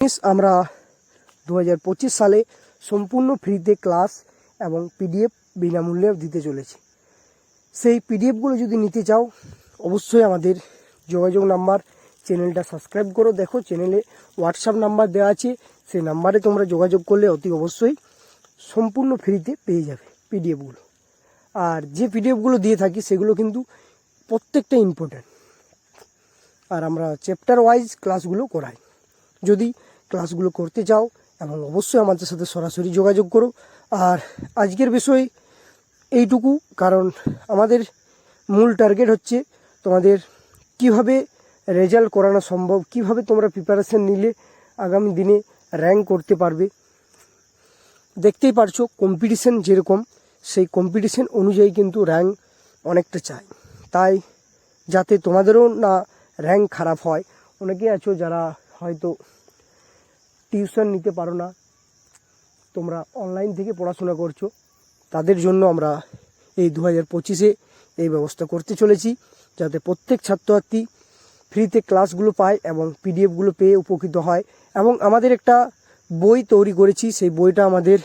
আমরা 2025 সালে সম্পূর্ণ ফ্রিতে ক্লাস এবং পিডিএফ বিনামূল্যে দিতে চলেছি। সেই পিডিএফগুলো যদি নিতে চাও অবশ্যই আমাদের যোগাযোগ নাম্বার, চ্যানেলটা সাবস্ক্রাইব করো। দেখো চ্যানেলে হোয়াটসঅ্যাপ নাম্বার দেওয়া আছে, সেই নাম্বারে তোমরা যোগাযোগ করলে অতি অবশ্যই সম্পূর্ণ ফ্রিতে পেয়ে যাবে পিডিএফগুলো। আর যে পিডিএফগুলো দিয়ে থাকি সেগুলো কিন্তু প্রত্যেকটা ইম্পর্ট্যান্ট, আর আমরা চ্যাপ্টার ওয়াইজ ক্লাসগুলো করাই। যদি ক্লাসগুলো করতে চাও এবং অবশ্যই আমাদের সাথে সরাসরি যোগাযোগ করো। আর আজকের বিষয় এইটুকু, কারণ আমাদের মূল টার্গেট হচ্ছে তোমাদের কিভাবে রেজাল্ট করানো সম্ভব, কিভাবে তোমরা প্রিপারেশন নিলে আগামী দিনে র্যাঙ্ক করতে পারবে। দেখতেই পারছো কম্পিটিশন যেরকম, সেই কম্পিটিশন অনুযায়ী কিন্তু র্যাঙ্ক অনেকটা চাই। তাই যাতে তোমাদেরও না র্যাঙ্ক খারাপ হয়, অনেকেই আছো যারা হয়তো টিউশন নিতে পারো না, তোমরা অনলাইন থেকে পড়াশোনা করছো, তাদের জন্য আমরা এই 2025-এ এই ব্যবস্থা করতে চলেছি, যাতে প্রত্যেক ছাত্রছাত্রী ফ্রিতে ক্লাসগুলো পায় এবং পিডিএফগুলো পেয়ে উপকৃত হয়। এবং আমাদের একটা বই তৈরি করেছি, সেই বইটা আমাদের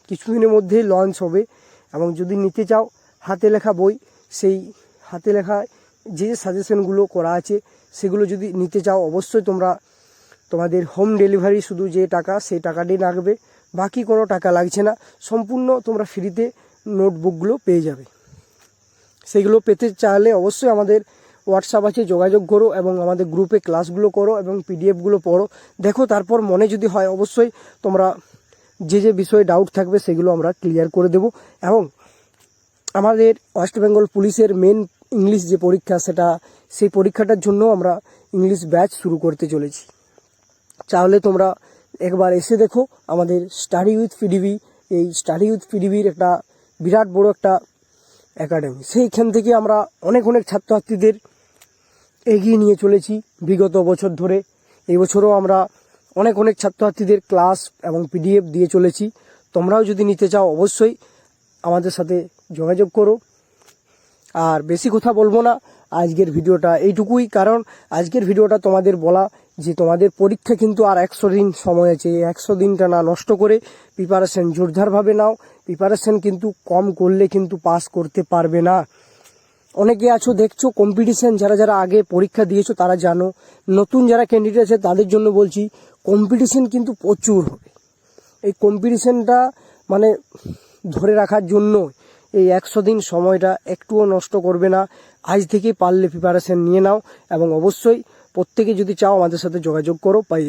কিছুদিনের মধ্যেই লঞ্চ হবে। এবং যদি নিতে চাও হাতে লেখা বই, সেই হাতে লেখা যে সাজেশনগুলো করা আছে সেগুলো যদি নিতে চাও অবশ্যই তোমাদের হোম ডেলিভারি শুধু যে টাকা, সেই টাকাটাই লাগবে, বাকি কোনো টাকা লাগছে না। সম্পূর্ণ তোমরা ফ্রিতে নোটবুকগুলো পেয়ে যাবে। সেগুলো পেতে চাইলে অবশ্যই আমাদের হোয়াটসঅ্যাপ আছে, যোগাযোগ করো এবং আমাদের গ্রুপে ক্লাসগুলো করো এবং পিডিএফগুলো পড়ো। দেখো তারপর মনে যদি হয় অবশ্যই তোমরা যে বিষয়ে ডাউট থাকবে সেগুলো আমরা ক্লিয়ার করে দেব। এবং আমাদের ওয়েস্ট বেঙ্গল পুলিশের মেন ইংলিশ যে পরীক্ষা, সেই পরীক্ষাটার জন্য আমরা ইংলিশ ব্যাচ শুরু করতে চলেছি। চাইলে তোমরা একবার এসে দেখো আমাদের স্টাডি উইথ পিডিবি। এই স্টাডি উইথ পিডিবির একটা বিরাট বড় একটা একাডেমি, সেইখান থেকে আমরা অনেক ছাত্রছাত্রীদের এগিয়ে নিয়ে চলেছি বিগত বছর ধরে। এই বছরও আমরা অনেক ছাত্রছাত্রীদের ক্লাস এবং পিডিএফ দিয়ে চলেছি। তোমরাও যদি নিতে চাও অবশ্যই আমাদের সাথে যোগাযোগ করো। আর বেশি কথা বলবো না, আজকের ভিডিওটা এইটুকুই। কারণ আজকের ভিডিওটা তোমাদের বলা যে তোমাদের পরীক্ষা কিন্তু আর 100 দিন সময় আছে। 100 দিনটা না নষ্ট করে প্রিপারেশন জোরদারভাবে নাও। প্রিপারেশন কিন্তু কম করলে কিন্তু পাস করতে পারবে না। অনেকে আছো দেখছো কম্পিটিশন, যারা আগে পরীক্ষা দিয়েছো তারা জানো। নতুন যারা ক্যান্ডিডেট আছে তাদের জন্য বলছি, কম্পিটিশন কিন্তু প্রচুর হবে। এই কম্পিটিশনটা মানে ধরে রাখার জন্য এই 100 দিন সময়টা একটুও নষ্ট করবে না। আজ থেকে পারলে প্রিপারেশন নিয়ে নাও এবং অবশ্যই প্রত্যেকে যদি চাও আমাদের সাথে যোগাযোগ করো।